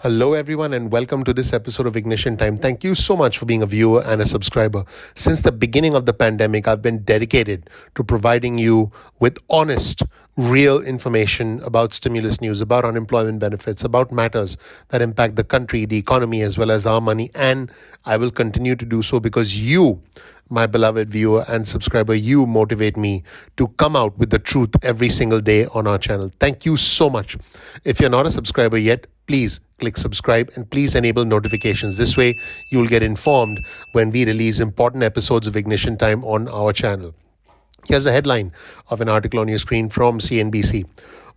Hello, everyone, and welcome to this episode of Ignition Time. Thank you so much for being a viewer and a subscriber. Since the beginning of the pandemic, I've been dedicated to providing you with honest, real information about stimulus news, about unemployment benefits, about matters that impact the country, the economy, as well as our money. And I will continue to do so because you, my beloved viewer and subscriber, you motivate me to come out with the truth every single day on our channel. Thank you so much. If you're not a subscriber yet, please click subscribe and please enable notifications. This way, you will get informed when we release important episodes of Ignition Time on our channel. Here's the headline of an article on your screen from CNBC.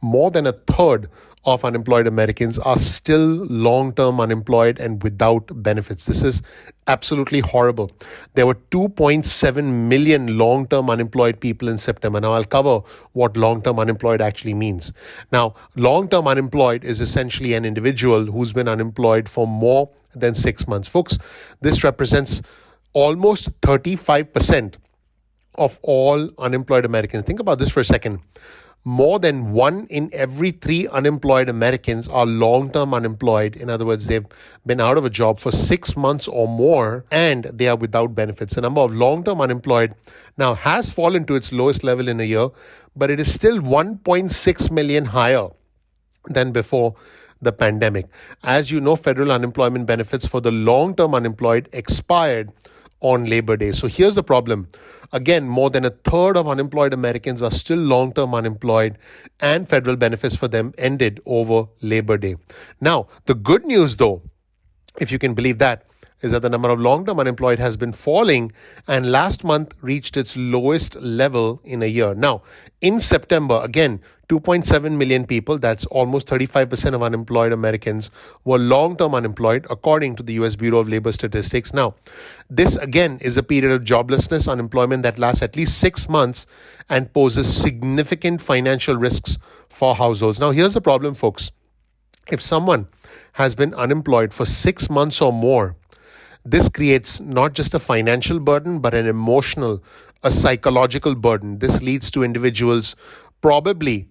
More than a third of unemployed Americans are still long-term unemployed and without benefits. This is absolutely horrible. There were 2.7 million long-term unemployed people in September. Now, I'll cover what long-term unemployed actually means. Now, long-term unemployed is essentially an individual who's been unemployed for more than 6 months. Folks, this represents almost 35% of all unemployed Americans. Think about this for a second. More than 1 in every 3 unemployed Americans are long-term unemployed. In other words, they've been out of a job for 6 months or more and they are without benefits. The number of long-term unemployed now has fallen to its lowest level in a year, but it is still 1.6 million higher than before the pandemic. As you know, federal unemployment benefits for the long-term unemployed expired on Labor Day. So here's the problem. Again, more than a third of unemployed Americans are still long-term unemployed and federal benefits for them ended over Labor Day. Now, the good news though, if you can believe that, is that the number of long-term unemployed has been falling and last month reached its lowest level in a year. Now, in September, again, 2.7 million people, that's almost 35% of unemployed Americans, were long-term unemployed, according to the U.S. Bureau of Labor Statistics. Now, this again is a period of joblessness, unemployment that lasts at least 6 months and poses significant financial risks for households. Now, here's the problem, folks. If someone has been unemployed for 6 months or more, this creates not just a financial burden, but an emotional, a psychological burden. This leads to individuals probably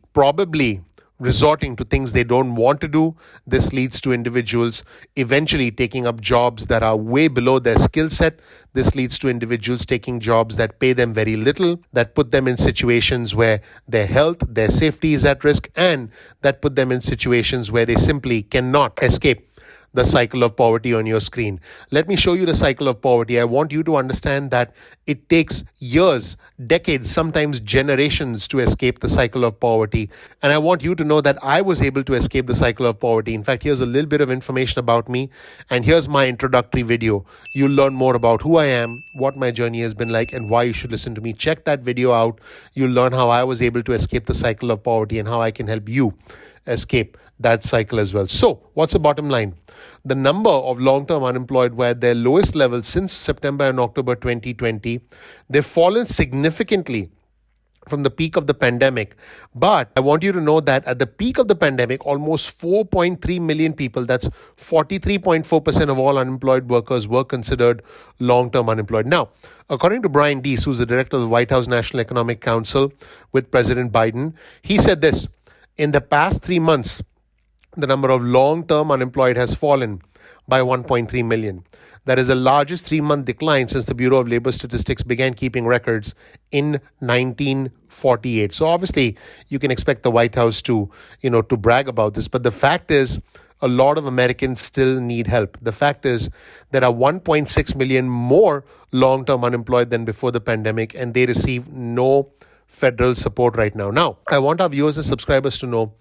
resorting to things they don't want to do. This leads to individuals eventually taking up jobs that are way below their skill set. This leads to individuals taking jobs that pay them very little, that put them in situations where their health, their safety is at risk, and that put them in situations where they simply cannot escape the cycle of poverty on your screen. Let me show you the cycle of poverty. I want you to understand that it takes years, decades, sometimes generations to escape the cycle of poverty. And I want you to know that I was able to escape the cycle of poverty. In fact, here's a little bit of information about me. And here's my introductory video. You'll learn more about who I am, what my journey has been like, and why you should listen to me. Check that video out. You'll learn how I was able to escape the cycle of poverty and how I can help you escape that cycle as well. So, what's the bottom line? The number of long-term unemployed were at their lowest level since September and October 2020. They've fallen significantly from the peak of the pandemic. But I want you to know that at the peak of the pandemic, almost 4.3 million people, that's 43.4% of all unemployed workers, were considered long-term unemployed. Now, according to Brian Deese, who's the director of the White House National Economic Council with President Biden, he said this: in the past 3 months, the number of long-term unemployed has fallen by 1.3 million. That is the largest 3-month decline since the Bureau of Labor Statistics began keeping records in 1948. So obviously, you can expect the White House to brag about this. But the fact is, a lot of Americans still need help. The fact is, there are 1.6 million more long-term unemployed than before the pandemic, and they receive no federal support right now. Now, I want our viewers and subscribers to know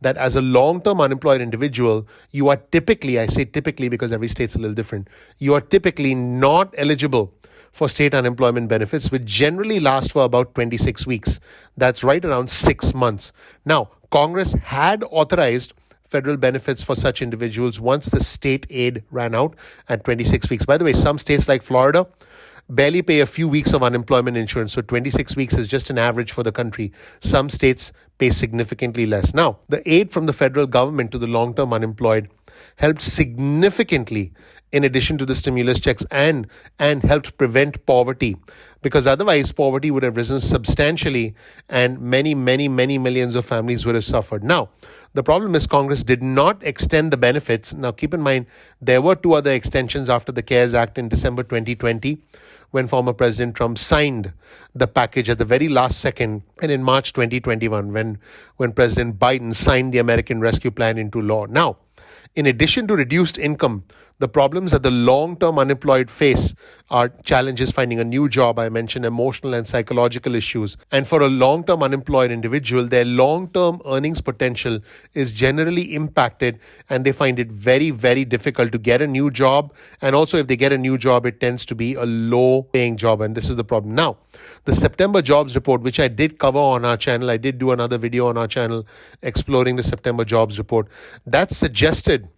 that as a long-term unemployed individual, you are typically, I say typically because every state's a little different, you are typically not eligible for state unemployment benefits, which generally last for about 26 weeks. That's right around 6 months. Now, Congress had authorized federal benefits for such individuals once the state aid ran out at 26 weeks. By the way, some states like Florida barely pay a few weeks of unemployment insurance. So 26 weeks is just an average for the country. Some states pay significantly less. Now, the aid from the federal government to the long-term unemployed helped significantly in addition to the stimulus checks and helped prevent poverty, because otherwise poverty would have risen substantially and many millions of families would have suffered. Now, the problem is Congress did not extend the benefits. Now, keep in mind, there were two other extensions after the CARES Act in December 2020, when former President Trump signed the package at the very last second, and in March 2021, when President Biden signed the American Rescue Plan into law. Now, in addition to reduced income, the problems that the long-term unemployed face are challenges finding a new job. I mentioned emotional and psychological issues. And for a long-term unemployed individual, their long-term earnings potential is generally impacted, and they find it very difficult to get a new job. And also, if they get a new job, it tends to be a low-paying job. And this is the problem. Now, the September jobs report, which I did cover on our channel, I did do another video on our channel exploring the September jobs report, that suggested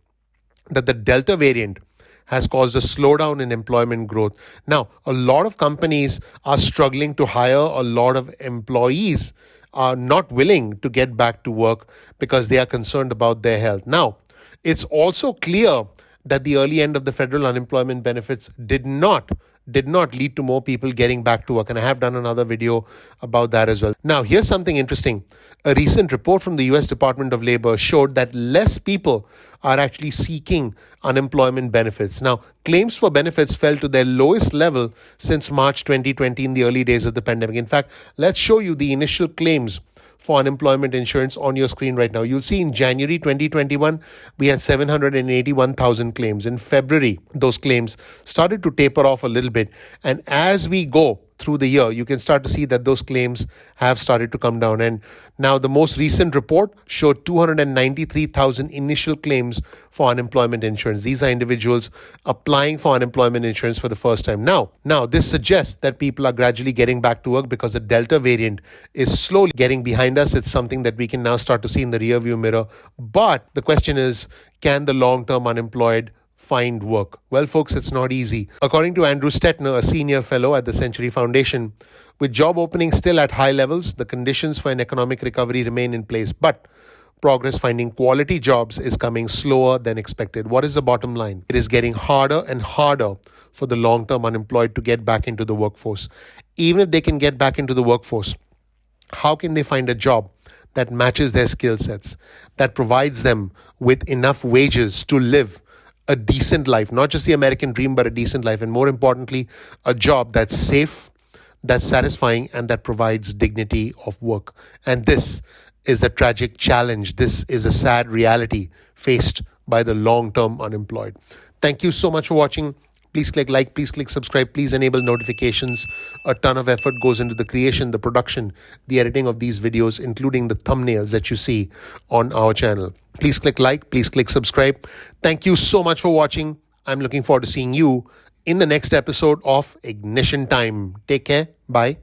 that the Delta variant has caused a slowdown in employment growth. Now, a lot of companies are struggling to hire. A lot of employees are not willing to get back to work because they are concerned about their health. Now, it's also clear that the early end of the federal unemployment benefits did not lead to more people getting back to work. And I have done another video about that as well. Now, here's something interesting. A recent report from the US Department of Labor showed that less people are actually seeking unemployment benefits. Now, claims for benefits fell to their lowest level since March 2020 in the early days of the pandemic. In fact, let's show you the initial claims for unemployment insurance on your screen right now. You'll see in January 2021, we had 781,000 claims. In February, those claims started to taper off a little bit. And as we go through the year, you can start to see that those claims have started to come down. And now the most recent report showed 293,000 initial claims for unemployment insurance. These are individuals applying for unemployment insurance for the first time. Now, this suggests that people are gradually getting back to work because the Delta variant is slowly getting behind us. It's something that we can now start to see in the rearview mirror. But the question is, can the long-term unemployed find work? Well, folks, it's not easy. According to Andrew Stetner, a senior fellow at the Century Foundation, with job openings still at high levels, the conditions for an economic recovery remain in place, but progress finding quality jobs is coming slower than expected. What is the bottom line? It is getting harder and harder for the long-term unemployed to get back into the workforce. Even if they can get back into the workforce, how can they find a job that matches their skill sets, that provides them with enough wages to live a decent life, not just the American dream, but a decent life. And more importantly, a job that's safe, that's satisfying, and that provides dignity of work. And this is a tragic challenge. This is a sad reality faced by the long-term unemployed. Thank you so much for watching. Please click like, please click subscribe, please enable notifications. A ton of effort goes into the creation, the production, the editing of these videos, including the thumbnails that you see on our channel. Please click like, please click subscribe. Thank you so much for watching. I'm looking forward to seeing you in the next episode of Ignition Time. Take care. Bye.